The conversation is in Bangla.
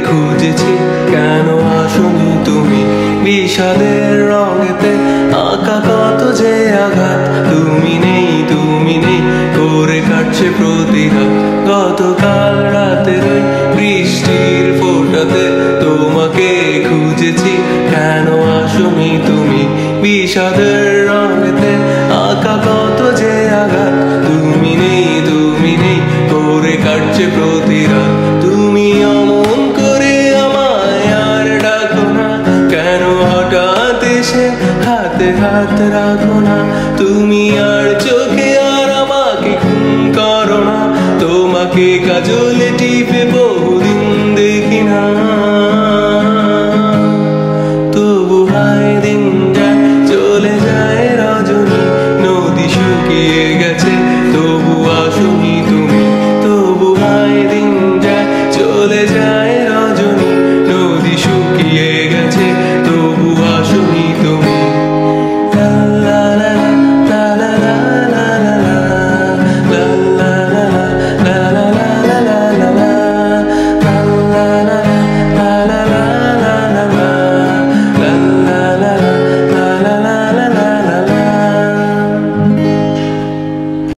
খুঁজেছি কেন আসনি তুমি বিষাদের রঙেতে আঁকা কত যে আঘাত তুমি নেই করে কাটছে প্রতিঘাত গতকাল রাতের বৃষ্টির ফোঁটাতে তোমাকে খুঁজেছি কেন আসনি তুমি বিষাদের রঙেতে আঁকা কত যে আঘাত তুমি নেই করে কাটছে প্রতিরাত তুমি অমন করে আমায় আর ডাকো না কেন হঠাৎ এসে হাতে হাত রাখো না তুমি আর চোখে আর আমাকে খুন করো না তোমাকে কাজলে